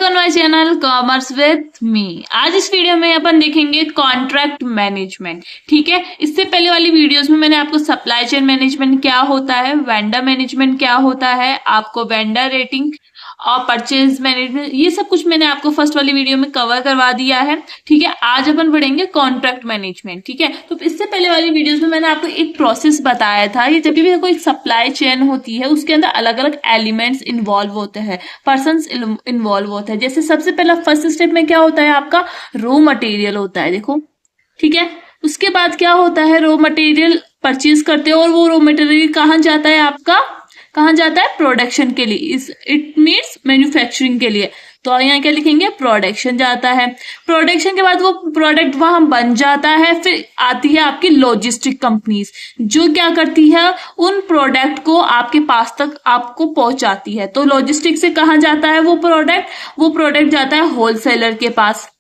On my channel commerce with me. आज इस video में अपन देखेंगे कॉन्ट्रैक्ट मैनेजमेंट। ठीक है, इससे पहले वाली वीडियोस में मैंने आपको सप्लाई चेन मैनेजमेंट क्या होता है, वेंडर मैनेजमेंट क्या होता है, आपको वेंडर रेटिंग और परचेज मैनेजमेंट, ये सब कुछ मैंने आपको फर्स्ट वाली वीडियो में कवर करवा दिया है। ठीक है, आज अपन पढ़ेंगे कॉन्ट्रैक्ट मैनेजमेंट। ठीक है, तो इससे पहले वाली वीडियोस में मैंने आपको एक प्रोसेस बताया था। ये जब भी कोई सप्लाई चेन होती है उसके अंदर अलग अलग एलिमेंट्स इन्वॉल्व होते हैं, पर्सन्स इन्वॉल्व होते हैं। जैसे सबसे पहला फर्स्ट स्टेप में क्या होता है, आपका रॉ मटेरियल होता है। देखो, ठीक है, उसके बाद क्या होता है, रॉ मटेरियल परचेज करते हो और वो रॉ मटेरियल कहाँ जाता है, आपका कहाँ जाता है, प्रोडक्शन के लिए। इट मीन्स मैन्युफैक्चरिंग के लिए। तो यहाँ क्या लिखेंगे, प्रोडक्शन जाता है। प्रोडक्शन के बाद वो प्रोडक्ट वहां बन जाता है। फिर आती है आपकी लॉजिस्टिक कंपनीज, जो क्या करती है, उन प्रोडक्ट को आपके पास तक आपको पहुंचाती है। तो लॉजिस्टिक से कहाँ जाता है वो प्रोडक्ट जाता है होलसेलर के पास।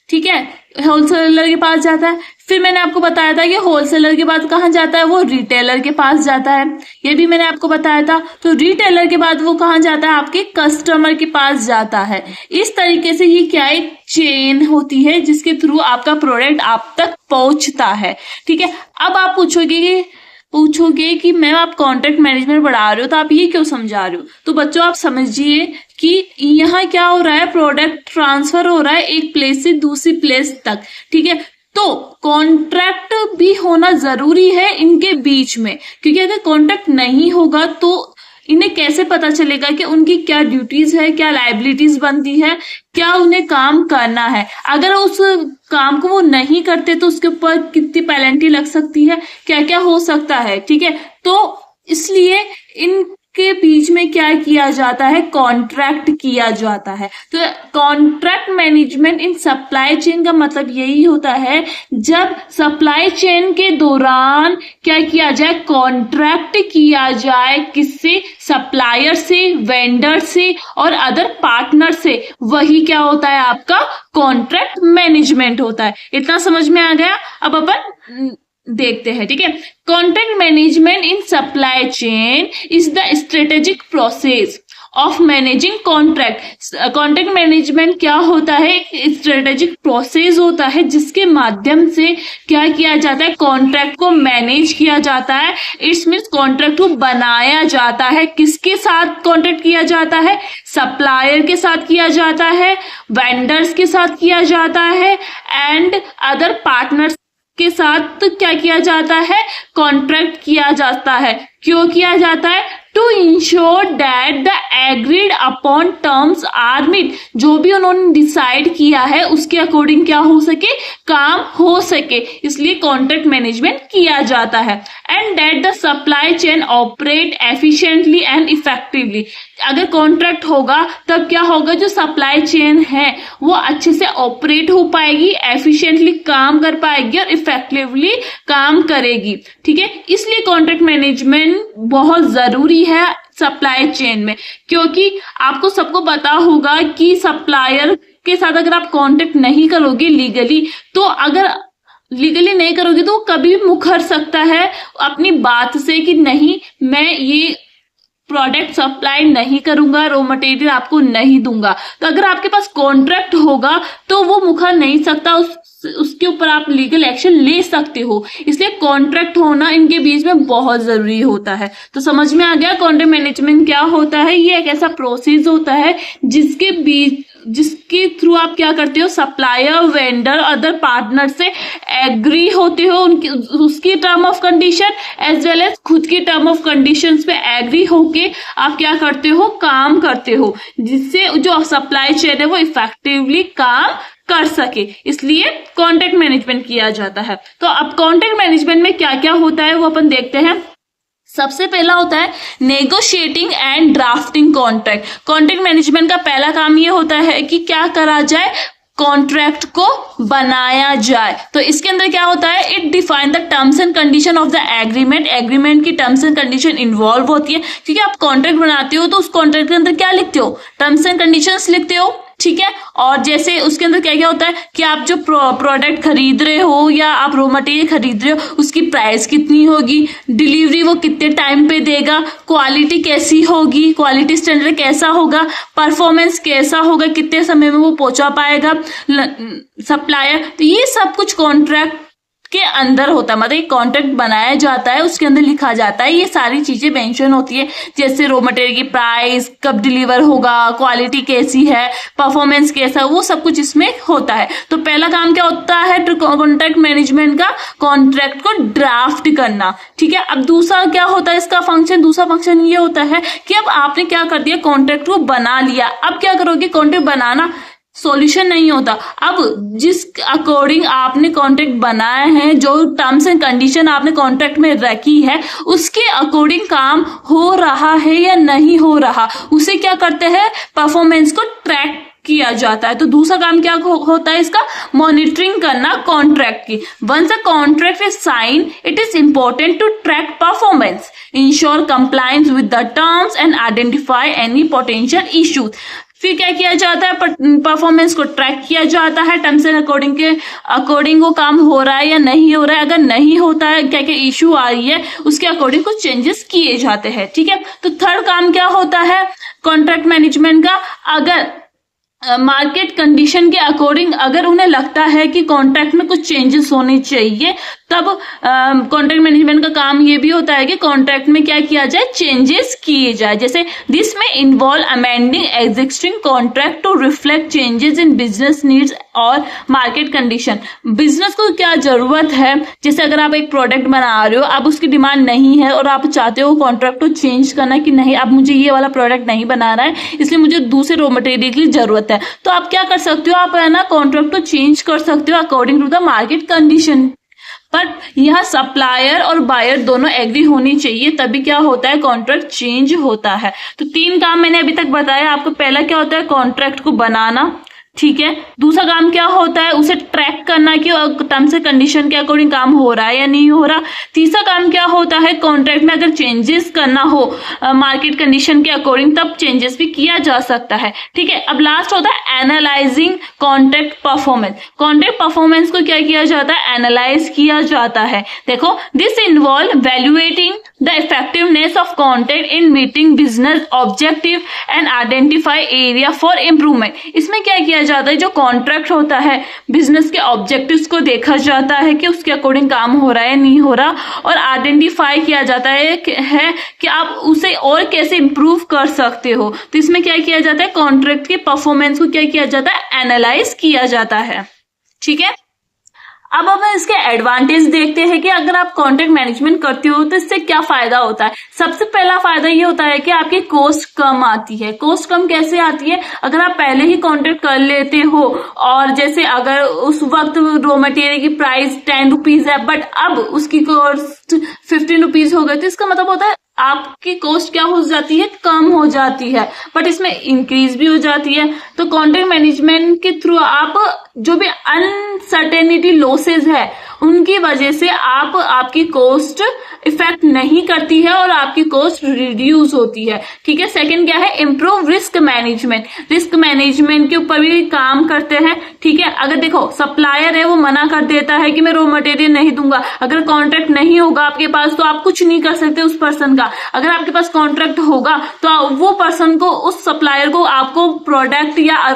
ठीक है, होलसेलर के पास जाता है। फिर मैंने आपको बताया था कि होलसेलर के बाद कहाँ जाता है, वो रिटेलर के पास जाता है। ये भी मैंने आपको बताया था। तो रिटेलर के बाद वो कहाँ जाता है, आपके कस्टमर के पास जाता है। इस तरीके से ये क्या एक चेन होती है जिसके थ्रू आपका प्रोडक्ट आप तक पहुंचता है। ठीक है, अब आप पूछोगे कि मैम आप कॉन्ट्रैक्ट मैनेजमेंट पढ़ा रहे हो तो आप ये क्यों समझा रहे हो। तो बच्चों आप समझिए कि यहाँ क्या हो रहा है, प्रोडक्ट ट्रांसफर हो रहा है एक प्लेस से दूसरी प्लेस तक। ठीक है, तो कॉन्ट्रैक्ट भी होना जरूरी है इनके बीच में, क्योंकि अगर कॉन्ट्रैक्ट नहीं होगा तो इन्हें कैसे पता चलेगा कि उनकी क्या ड्यूटीज है, क्या लाइबिलिटीज बनती है, क्या उन्हें काम करना है। अगर उस काम को वो नहीं करते तो उसके ऊपर कितनी पेनल्टी लग सकती है, क्या क्या हो सकता है। ठीक है, तो इसलिए इनके बीच में क्या किया जाता है, कॉन्ट्रैक्ट किया जाता है। तो contract management in supply chain का मतलब यही होता है, जब सप्लाई चेन के दौरान क्या किया जाए, कॉन्ट्रैक्ट किया जाए। किससे, सप्लायर से, वेंडर से और अदर पार्टनर से। वही क्या होता है, आपका कॉन्ट्रैक्ट मैनेजमेंट होता है। इतना समझ में आ गया। अब अपन देखते हैं। ठीक है, contract management in supply chain is the strategic process of managing contract. Contract management क्या होता है, एक स्ट्रेटेजिक प्रोसेस होता है जिसके माध्यम से क्या किया जाता है, कॉन्ट्रैक्ट को मैनेज किया जाता है। इट्स मीन्स कॉन्ट्रैक्ट को बनाया जाता है। किसके साथ कॉन्ट्रैक्ट किया जाता है, सप्लायर के साथ किया जाता है, वेंडर्स के साथ किया जाता है एंड अदर पार्टनर्स के साथ क्या किया जाता है, कॉन्ट्रैक्ट किया जाता है। क्यों किया जाता है, to ensure that the agreed upon terms are meet. जो भी उन्होंने डिसाइड किया है उसके अकॉर्डिंग क्या हो सके, काम हो सके, इसलिए कॉन्ट्रैक्ट मैनेजमेंट किया जाता है। And that the supply chain operate efficiently and effectively. अगर कॉन्ट्रैक्ट होगा तब क्या होगा, जो सप्लाई चेन है वो अच्छे से ऑपरेट हो पाएगी, एफिशिएंटली काम कर पाएगी और इफेक्टिवली काम करेगी। ठीक है, इसलिए कॉन्ट्रैक्ट मैनेजमेंट बहुत जरूरी है सप्लाई चेन में। क्योंकि आपको सबको पता होगा कि सप्लायर के साथ अगर आप कॉन्ट्रैक्ट नहीं करोगे लीगली, तो अगर लीगली नहीं करोगे तो वो कभी भी मुकर सकता है अपनी बात से कि नहीं, मैं ये प्रोडक्ट सप्लाई नहीं करूंगा, रॉ मटेरियल आपको नहीं दूंगा। तो अगर आपके पास कॉन्ट्रैक्ट होगा तो वो मुकर नहीं सकता, उसके ऊपर आप लीगल एक्शन ले सकते हो। इसलिए कॉन्ट्रैक्ट होना इनके बीच में बहुत जरूरी होता है। तो समझ में आ गया कॉन्ट्रैक्ट मैनेजमेंट क्या होता है। ये एक ऐसा प्रोसेस होता है जिसके थ्रू आप क्या करते हो, सप्लायर, वेंडर, अदर पार्टनर से एग्री होते हो, उसकी term of condition as well as खुद की टर्म ऑफ कंडीशंस पे एग्री होके आप क्या करते हो, काम करते हो, जिससे जो सप्लाई चेन है वो इफेक्टिवली काम कर सके। इसलिए कॉन्ट्रैक्ट मैनेजमेंट किया जाता है। तो अब कॉन्ट्रैक्ट मैनेजमेंट में क्या क्या होता है वो अपन देखते हैं। सबसे पहला होता है negotiating and drafting contract. Contract management का पहला काम ये होता है कि क्या करा जाए, कॉन्ट्रैक्ट को बनाया जाए। तो इसके अंदर क्या होता है, it define the terms and condition of the agreement. Agreement की टर्म्स एंड कंडीशन इन्वॉल्व होती है, क्योंकि आप कॉन्ट्रैक्ट बनाते हो तो उस कॉन्ट्रैक्ट के अंदर क्या लिखते हो, टर्म्स एंड कंडीशंस लिखते हो। ठीक है। और जैसे उसके अंदर क्या क्या होता है कि आप जो प्रोडक्ट खरीद रहे हो या आप रॉ मटेरियल खरीद रहे हो उसकी प्राइस कितनी होगी, डिलीवरी वो कितने टाइम पे देगा, क्वालिटी कैसी होगी, क्वालिटी स्टैंडर्ड कैसा होगा, परफॉर्मेंस कैसा होगा, कितने समय में वो पहुंचा पाएगा सप्लायर। तो ये सब कुछ कॉन्ट्रैक्ट के अंदर होता है, मतलब एक कॉन्ट्रैक्ट बनाया जाता है, उसके अंदर लिखा जाता है, ये सारी चीजें मेंशन होती है, जैसे रॉ मटेरियल की प्राइस, कब डिलीवर होगा, क्वालिटी कैसी है, परफॉर्मेंस कैसा, वो सब कुछ इसमें होता है। तो पहला काम क्या होता है कॉन्ट्रैक्ट मैनेजमेंट का, कॉन्ट्रैक्ट को ड्राफ्ट करना, ठीक है। अब दूसरा क्या होता है इसका फंक्शन, दूसरा फंक्शन ये होता है कि अब आपने क्या कर दिया, कॉन्ट्रैक्ट को बना लिया, अब क्या करोगे, कॉन्ट्रैक्ट बनाना सॉल्यूशन नहीं होता। अब जिस अकॉर्डिंग आपने कॉन्ट्रैक्ट बनाया है, जो टर्म्स एंड कंडीशन आपने कॉन्ट्रैक्ट में रखी है, उसके अकॉर्डिंग काम हो रहा है या नहीं हो रहा, उसे क्या करते हैं, परफॉर्मेंस को ट्रैक किया जाता है। तो दूसरा काम क्या होता है इसका, मॉनिटरिंग करना कॉन्ट्रैक्ट की। Once a contract is sign, it is important to track performance, ensure compliance with the terms and identify any potential issues. फिर क्या किया जाता है, परफॉर्मेंस को ट्रैक किया जाता है, टर्म्स एंड अकॉर्डिंग वो काम हो रहा है या नहीं हो रहा है, अगर नहीं होता है क्या क्या इश्यू आ रही है, उसके अकॉर्डिंग कुछ चेंजेस किए जाते हैं, ठीक है। तो थर्ड काम क्या होता है कॉन्ट्रैक्ट मैनेजमेंट का, अगर मार्केट कंडीशन के अकॉर्डिंग अगर उन्हें लगता है कि कॉन्ट्रैक्ट में कुछ चेंजेस होने चाहिए, तब कॉन्ट्रैक्ट मैनेजमेंट का काम ये भी होता है कि कॉन्ट्रैक्ट में क्या किया जाए, चेंजेस किए जाए। जैसे दिस में involve amending existing contract to reflect changes in business needs और मार्केट कंडीशन। बिजनेस को क्या जरूरत है, जैसे अगर आप एक प्रोडक्ट बना रहे हो, अब उसकी डिमांड नहीं है और आप चाहते हो कॉन्ट्रैक्ट को चेंज करना कि नहीं, अब मुझे ये वाला प्रोडक्ट नहीं बना रहा है, इसलिए मुझे दूसरे रॉ मटेरियल की जरूरत है, तो आप क्या कर सकते हो, आप है ना कॉन्ट्रैक्ट को चेंज कर सकते हो according to the market condition. पर यहाँ सप्लायर और बायर दोनों एग्री होनी चाहिए, तभी क्या होता है, कॉन्ट्रैक्ट चेंज होता है। तो तीन काम मैंने अभी तक बताया आपको। पहला क्या होता है, कॉन्ट्रैक्ट को बनाना, ठीक है। दूसरा काम क्या होता है, उसे ट्रैक करना कि टर्म्स एंड कंडीशन के अकॉर्डिंग काम हो रहा है या नहीं हो रहा। तीसरा काम क्या होता है, कॉन्ट्रैक्ट में अगर चेंजेस करना हो मार्केट कंडीशन के अकॉर्डिंग, तब चेंजेस भी किया जा सकता है, ठीक है। अब लास्ट होता है analysing contract performance. Contract performance को क्या किया जाता है, एनालाइज किया जाता है। देखो, this involve evaluating the effectiveness of contract in meeting business objective and identify area for improvement. इसमें क्या किया जाता है, जो कॉन्ट्रैक्ट होता है बिजनेस के ऑब्जेक्टिव्स को देखा जाता है कि उसके अकॉर्डिंग काम हो रहा है नहीं हो रहा, और आइडेंटिफाई किया जाता है कि आप उसे और कैसे इंप्रूव कर सकते हो। तो इसमें क्या किया जाता है, कॉन्ट्रैक्ट की परफॉर्मेंस को क्या किया जाता है, एनालाइज किया जाता है, ठीक है। अब हम इसके एडवांटेज देखते हैं कि अगर आप कॉन्ट्रैक्ट मैनेजमेंट करते हो तो इससे क्या फायदा होता है। सबसे पहला फायदा ये होता है कि आपकी कॉस्ट कम आती है। कॉस्ट कम कैसे आती है, अगर आप पहले ही कॉन्ट्रैक्ट कर लेते हो, और जैसे अगर उस वक्त रॉ मटेरियल की प्राइस 10 रुपीज है, बट अब उसकी कॉस्ट 15 रुपीज हो गई, तो इसका मतलब होता है आपकी कॉस्ट क्या हो जाती है, कम हो जाती है, बट इसमें इंक्रीज भी हो जाती है। तो कॉन्ट्रैक्ट मैनेजमेंट के थ्रू आप जो भी अनसर्टेनिटी लॉसेज है, उनकी वजह से आपकी कॉस्ट इफेक्ट नहीं करती है और आपकी कॉस्ट रिड्यूस होती है, ठीक है। सेकंड क्या है, improve risk management. Risk management के ऊपर भी काम करते हैं, ठीक है। अगर देखो सप्लायर है, वो मना कर देता है कि मैं रॉ मटेरियल नहीं दूंगा, अगर कॉन्ट्रैक्ट नहीं होगा आपके पास तो आप कुछ नहीं कर सकते उस पर्सन का। अगर आपके पास कॉन्ट्रैक्ट होगा तो वो पर्सन को, उस सप्लायर को आपको प्रोडक्ट या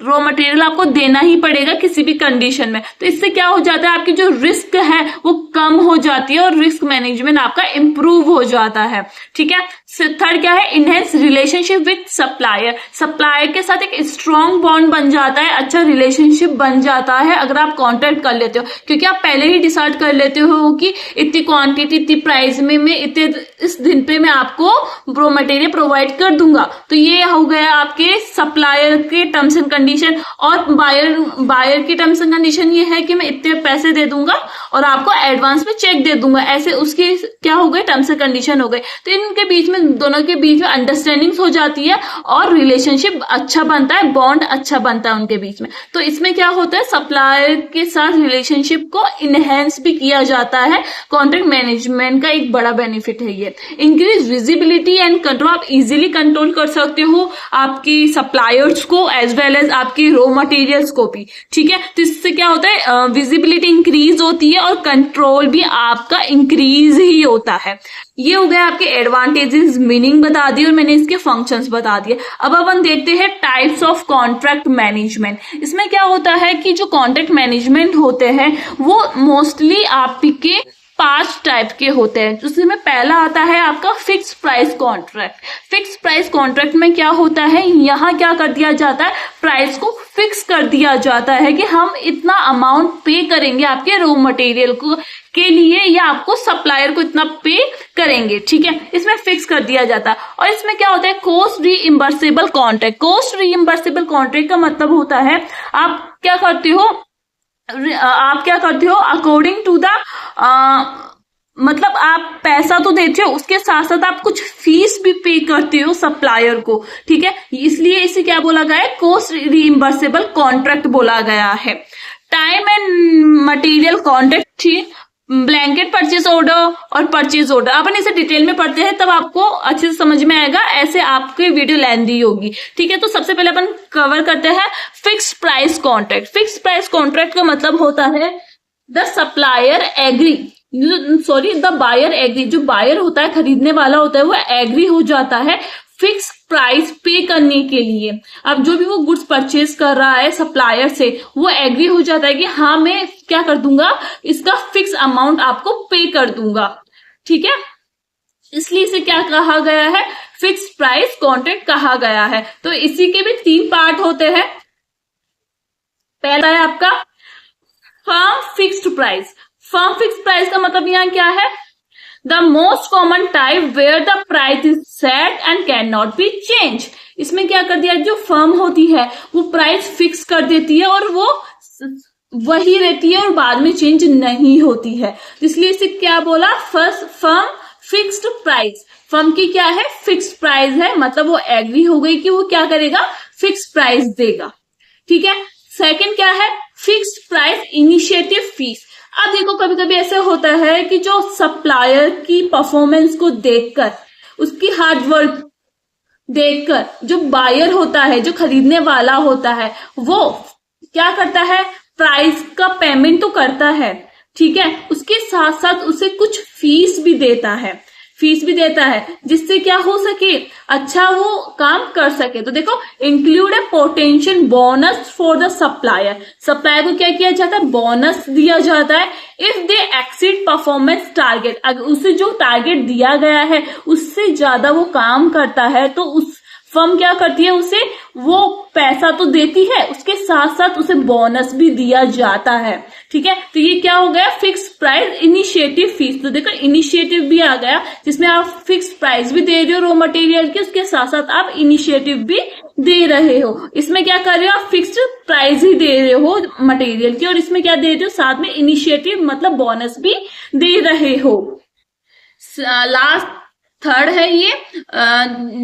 रॉ मटेरियल आपको देना ही पड़ेगा किसी भी कंडीशन में। तो इससे क्या हो जाता है, आपकी जो रिस्क है वो कम हो जाती है और रिस्क मैनेजमेंट आपका इंप्रूव हो जाता है, ठीक है। थर्ड क्या है, enhance relationship with supplier. Supplier के साथ एक स्ट्रॉन्ग बॉन्ड बन जाता है, अच्छा रिलेशनशिप बन जाता है अगर आप कॉन्ट्रैक्ट कर लेते हो, क्योंकि आप पहले ही डिसाइड कर लेते हो कि इतनी क्वांटिटी, इतनी प्राइस में मैं इतने इस दिन पे मैं आपको रॉ मटेरियल प्रोवाइड कर दूंगा। तो ये हो गया आपके सप्लायर के टर्म्स एंड कंडीशन। और बायर की टर्म्स एंड कंडीशन ये है कि मैं इतने पैसे दे दूंगा और आपको एडवांस में चेक दे दूंगा, ऐसे उसकी क्या हो गए, टर्म्स एंड कंडीशन हो गए। तो इनके बीच में इसमें दोनों के बीच में अंडरस्टैंडिंग हो जाती है और रिलेशनशिप अच्छा बनता है, बॉन्ड अच्छा बनता है उनके बीच में। तो इसमें क्या होता है, सप्लायर के साथ रिलेशनशिप को इनहेंस भी किया जाता है। कॉन्ट्रैक्ट मैनेजमेंट का एक बड़ा बेनिफिट है ये। इंक्रीज विजिबिलिटी एंड कंट्रोल, आप इजीली कंट्रोल कर सकते हो आपकी सप्लायर्स को एज वेल एज आपकी रॉ मटेरियल्स को भी, ठीक है। तो इससे क्या होता है, विजिबिलिटी इंक्रीज होती है और कंट्रोल भी आपका इंक्रीज ही होता है। ये हो गया आपके एडवांटेजेस, मीनिंग बता दी और मैंने इसके फंक्शंस बता दिए। अब अपन देखते हैं टाइप्स ऑफ कॉन्ट्रैक्ट मैनेजमेंट। इसमें क्या होता है कि जो कॉन्ट्रैक्ट मैनेजमेंट होते हैं वो मोस्टली आपके 5 टाइप के होते हैं। जिसमें पहला आता है आपका fix price contract. Fix price contract में क्या होता है, यहाँ क्या कर दिया जाता है, प्राइस को फिक्स कर दिया जाता है कि हम इतना अमाउंट पे करेंगे आपके रॉ मटेरियल को के लिए या आपको सप्लायर को इतना पे करेंगे, ठीक है। इसमें फिक्स कर दिया जाता है। और इसमें क्या होता है, cost reimbursable contract. Cost reimbursable contract का मतलब होता है आप क्या करते हो अकॉर्डिंग टू द मतलब आप पैसा तो देते हो, उसके साथ साथ आप कुछ फीस भी पे करते हो सप्लायर को, ठीक है। इसलिए इसे क्या बोला गया है, कॉस्ट रीइंबर्सेबल कॉन्ट्रैक्ट बोला गया है। टाइम एंड मटेरियल कॉन्ट्रैक्ट थी, ब्लैंकेट परचेज ऑर्डर और परचेज ऑर्डर। अपन इसे डिटेल में पढ़ते हैं तब आपको अच्छे से समझ में आएगा, ऐसे आपकी वीडियो लेंथी होगी, ठीक है। तो सबसे पहले अपन कवर करते हैं fix price contract. Fix price contract का मतलब होता है the supplier agree, the buyer agree. जो बायर होता है, खरीदने वाला होता है, वो एग्री हो जाता है फिक्स प्राइस पे करने के लिए। अब जो भी वो गुड्स परचेज कर रहा है सप्लायर से, वो एग्री हो जाता है कि हाँ मैं क्या कर दूंगा, इसका फिक्स अमाउंट आपको पे कर दूंगा, ठीक है। इसलिए इसे क्या कहा गया है, फिक्स प्राइस कॉन्ट्रैक्ट कहा गया है। तो इसी के भी 3 पार्ट होते हैं। पहला है आपका firm fixed price. Firm fixed price का मतलब यहाँ क्या है, the most common type where the price is set and can not be change. इसमें क्या कर दिया, जो फर्म होती है वो प्राइस फिक्स कर देती है और वो वही रहती है और बाद में चेंज नहीं होती है। इसलिए इसे क्या बोला, first firm fixed price. Firm की क्या है, फिक्स्ड प्राइस है, मतलब वो एग्री हो गई कि वो क्या करेगा, फिक्स प्राइस देगा, ठीक है। सेकंड क्या है, फिक्स्ड प्राइस इनिशिएटिव फीस। अब देखो कभी कभी ऐसे होता है कि जो सप्लायर की परफॉर्मेंस को देखकर, उसकी हार्ड वर्क देखकर जो बायर होता है, जो खरीदने वाला होता है, वो क्या करता है, प्राइस का पेमेंट तो करता है, ठीक है। उसके साथ साथ उसे कुछ फीस भी देता है, जिससे क्या हो सके, अच्छा वो काम कर सके। तो देखो, include A potential bonus for the supplier. Supplier को क्या किया जाता है, बोनस दिया जाता है if they exceed performance target. अगर उसे जो टारगेट दिया गया है उससे ज्यादा वो काम करता है तो उस फर्म क्या करती है, उसे वो पैसा तो देती है, उसके साथ साथ उसे बोनस भी दिया जाता है, ठीक है। तो ये क्या हो गया, फिक्स प्राइस इनिशिएटिव फीस। तो देखो इनिशिएटिव भी आ गया, जिसमें आप फिक्स प्राइस भी दे रहे हो रॉ मटेरियल के, उसके साथ साथ आप इनिशिएटिव भी दे रहे हो। इसमें क्या कर रहे हो, आप फिक्स्ड प्राइस ही दे रहे हो मटेरियल की, और इसमें क्या दे रहे हो, साथ में इनिशिएटिव मतलब बोनस भी दे रहे हो। लास्ट थर्ड है ये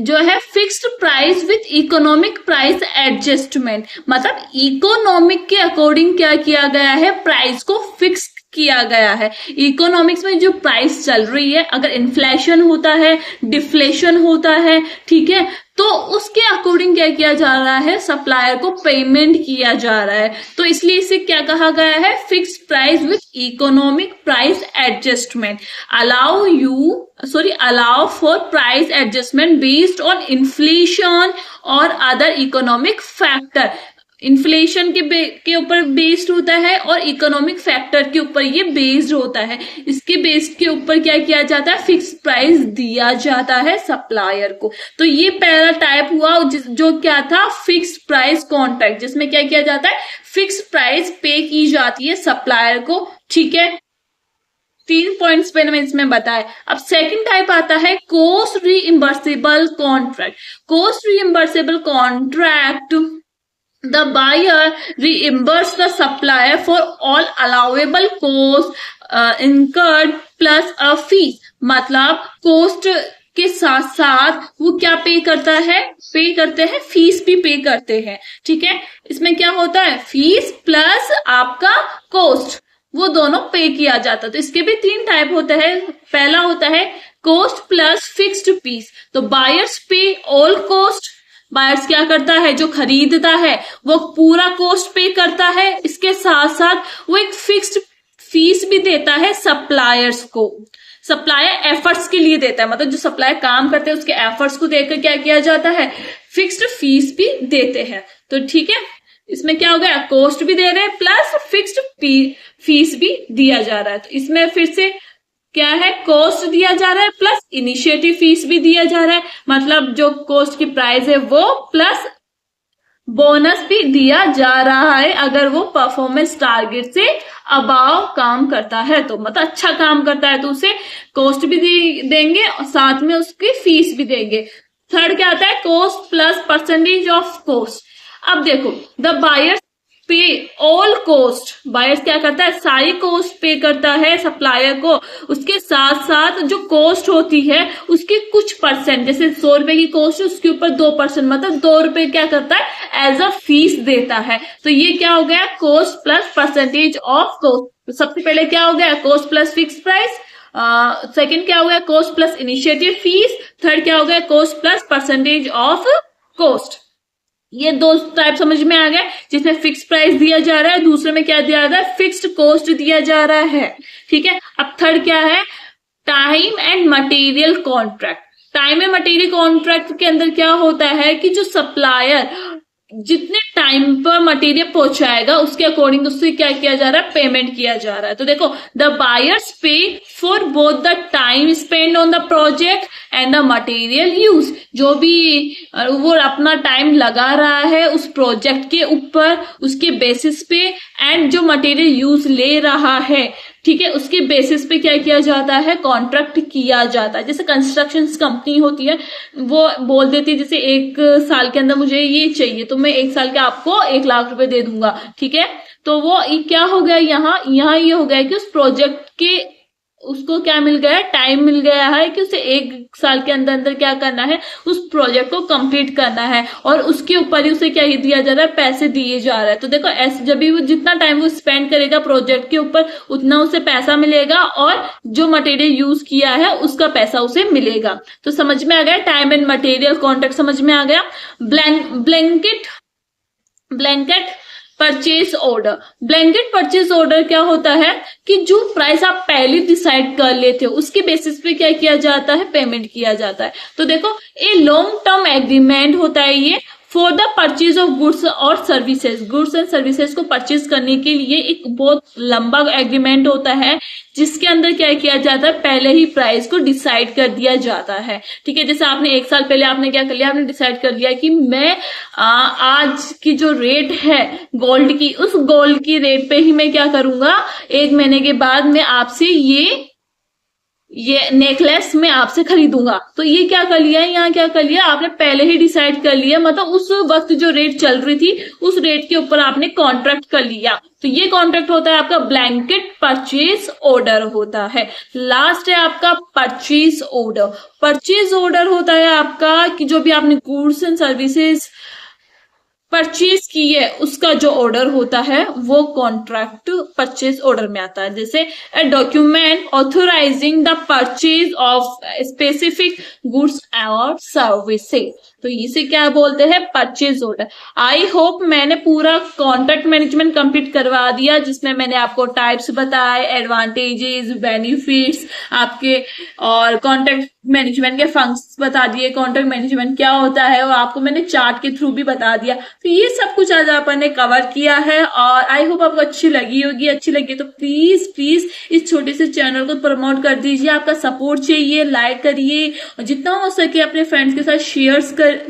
जो है fixed price with economic price adjustment. मतलब इकोनॉमिक के अकॉर्डिंग क्या किया गया है, प्राइस को फिक्स किया गया है। इकोनॉमिक्स में जो प्राइस चल रही है, अगर इन्फ्लेशन होता है, डिफ्लेशन होता है, ठीक है, तो उसके अकॉर्डिंग क्या किया जा रहा है, सप्लायर को पेमेंट किया जा रहा है। तो इसलिए इसे क्या कहा गया है, fix price with economic price adjustment. Allow for price adjustment based on inflation और अदर इकोनॉमिक फैक्टर। इन्फ्लेशन के ऊपर बेस्ड होता है और इकोनॉमिक फैक्टर के ऊपर ये बेस्ड होता है। इसके बेस्ड के ऊपर क्या किया जाता है, फिक्स प्राइस दिया जाता है सप्लायर को। तो ये पहला टाइप हुआ जो क्या था, फिक्स प्राइस कॉन्ट्रैक्ट, जिसमें क्या किया जाता है, फिक्स प्राइस पे की जाती है सप्लायर को, ठीक है। 3 पॉइंट्स पे मैंने इसमें बताया। अब सेकंड टाइप आता है cost reimbursable contract. Cost reimbursable contract, the buyer reimburse the supplier for all allowable costs incurred plus a fee। मतलब कॉस्ट के साथ साथ वो क्या पे करता है, पे करते हैं, फीस भी पे करते हैं। ठीक है, इसमें क्या होता है, फीस प्लस आपका कॉस्ट, वो दोनों पे किया जाता है। तो इसके भी 3 टाइप होते हैं। पहला होता है कॉस्ट प्लस फिक्स्ड फीस। तो बायर्स पे ऑल कॉस्ट, बायर्स क्या करता है, जो खरीदता है वो पूरा कॉस्ट पे करता है, इसके साथ साथ वो एक फिक्स्ड फीस भी देता है सप्लायर्स को। सप्लायर एफर्ट्स के लिए देता है, मतलब जो सप्लायर काम करते हैं उसके एफर्ट्स को देकर क्या किया जाता है, फिक्स्ड फीस भी देते हैं। तो ठीक है, इसमें क्या हो गया, कॉस्ट भी दे रहे हैं प्लस फिक्स्ड फीस भी दिया जा रहा है। तो इसमें फिर से क्या है, कॉस्ट दिया जा रहा है प्लस इनिशिएटिव फीस भी दिया जा रहा है, मतलब जो कॉस्ट की प्राइस है वो प्लस बोनस भी दिया जा रहा है अगर वो परफॉर्मेंस टारगेट से अबाव काम करता है, तो मतलब अच्छा काम करता है तो उसे कॉस्ट भी देंगे और साथ में उसकी फीस भी देंगे। थर्ड क्या आता है, cost plus percentage of cost. अब देखो, द बायर्स पे ऑल कॉस्ट, बायर्स क्या करता है, सारी कॉस्ट पे करता है सप्लायर को, उसके साथ साथ जो कॉस्ट होती है उसके कुछ परसेंट, जैसे 100 रुपए की कॉस्ट है उसके ऊपर 2%, मतलब 2 रुपए क्या करता है, एज अ फीस देता है। तो ये क्या हो गया, cost plus percentage of cost. तो सबसे पहले क्या हो गया, cost plus fix price, second क्या हो गया, cost plus initiative fees, third क्या हो गया, cost plus percentage of cost. ये 2 टाइप समझ में आ गए, जिसमें फिक्स प्राइस दिया जा रहा है, दूसरे में क्या दिया जा रहा है, फिक्स्ड कॉस्ट दिया जा रहा है। ठीक है, अब थर्ड क्या है, time and material contract. Time and material contract के अंदर क्या होता है कि जो सप्लायर जितने टाइम पर मटेरियल पहुंचाएगा उसके अकॉर्डिंग उससे क्या किया जा रहा है, पेमेंट किया जा रहा है। तो देखो, द बायर्स पे for both the time spend on the project and the material use. जो भी वो अपना टाइम लगा रहा है उस प्रोजेक्ट के ऊपर, उसके बेसिस पे, एंड जो मटेरियल यूज ले रहा है, ठीक है, उसके बेसिस पे क्या किया जाता है, कॉन्ट्रैक्ट किया जाता है। जैसे कंस्ट्रक्शन कंपनी होती है, वो बोल देती है जैसे 1 साल के अंदर मुझे ये चाहिए तो मैं 1 साल के आपको 1 लाख रुपए दे दूंगा। ठीक है, तो वो क्या हो गया, यहाँ ये हो गया कि उस प्रोजेक्ट के उसको क्या मिल गया, टाइम मिल गया है कि उसे 1 साल के अंदर अंदर क्या करना है, उस प्रोजेक्ट को कंप्लीट करना है, और उसके ऊपर ही उसे क्या दिया जा रहा है, पैसे दिए जा रहा है। तो देखो, ऐसे जब भी वो जितना टाइम वो स्पेंड करेगा प्रोजेक्ट के ऊपर उतना उसे पैसा मिलेगा, और जो मटेरियल यूज किया है उसका पैसा उसे मिलेगा। तो समझ में आ गया, टाइम एंड मटेरियल कॉन्ट्रैक्ट समझ में आ गया। Blanket purchase order. Blanket purchase order क्या होता है कि जो प्राइस आप पहले डिसाइड कर लेते हो उसके बेसिस पे क्या किया जाता है, पेमेंट किया जाता है। तो देखो, ए लॉन्ग टर्म एग्रीमेंट होता है ये for the purchase of goods और सर्विसेज। गुड्स एंड सर्विसेज को परचेज करने के लिए एक बहुत लंबा एग्रीमेंट होता है जिसके अंदर क्या किया जाता है, पहले ही प्राइस को डिसाइड कर दिया जाता है। ठीक है, जैसे आपने 1 साल पहले आपने क्या कर लिया, आपने डिसाइड कर लिया कि मैं आज की जो रेट है गोल्ड की, उस गोल्ड की रेट पे ही मैं क्या करूंगा, 1 महीने के बाद मैं आपसे ये नेकलेस मैं आपसे खरीदूंगा। तो ये क्या कर लिया है, यहाँ क्या कर लिया, आपने पहले ही डिसाइड कर लिया, मतलब उस वक्त जो रेट चल रही थी उस रेट के ऊपर आपने कॉन्ट्रैक्ट कर लिया। तो ये कॉन्ट्रैक्ट होता है आपका ब्लैंकेट परचेज ऑर्डर होता है। लास्ट है आपका परचेज ऑर्डर। परचेज ऑर्डर होता है आपका कि जो भी आपने गुड्स एंड सर्विसेज परचेज की है उसका जो ऑर्डर होता है वो कॉन्ट्रैक्ट परचेज ऑर्डर में आता है। जैसे a document authorising the purchase of specific goods और सर्विसेज। तो इसे क्या बोलते हैं, परचेज ऑर्डर। आई होप मैंने पूरा कॉन्ट्रैक्ट मैनेजमेंट कंप्लीट करवा दिया, जिसमें मैंने आपको टाइप्स बताए, एडवांटेजेस, बेनिफिट्स आपके, और कॉन्ट्रैक्ट मैनेजमेंट के फंक्शंस बता दिए, कॉन्ट्रैक्ट मैनेजमेंट क्या होता है, और आपको मैंने चार्ट के थ्रू भी बता दिया। तो ये सब कुछ आज अपन ने कवर किया है, और आई होप आपको अच्छी लगी होगी। अच्छी लगी तो प्लीज प्लीज इस छोटे से चैनल को प्रमोट कर दीजिए। आपका सपोर्ट चाहिए, लाइक करिए, और जितना हो सके अपने फ्रेंड्स के साथ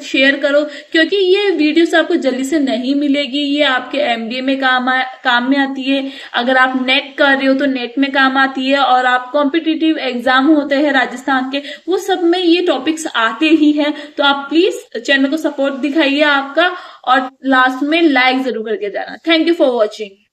शेयर करो, क्योंकि ये वीडियोस आपको जल्दी से नहीं मिलेगी। ये आपके एमबीए में काम में आती है, अगर आप नेट कर रहे हो तो नेट में काम आती है, और आप कॉम्पिटिटिव एग्जाम होते हैं राजस्थान के, वो सब में ये टॉपिक्स आते ही हैं। तो आप प्लीज चैनल को सपोर्ट दिखाइए आपका, और लास्ट में लाइक जरूर करके जाना। Thank you for watching.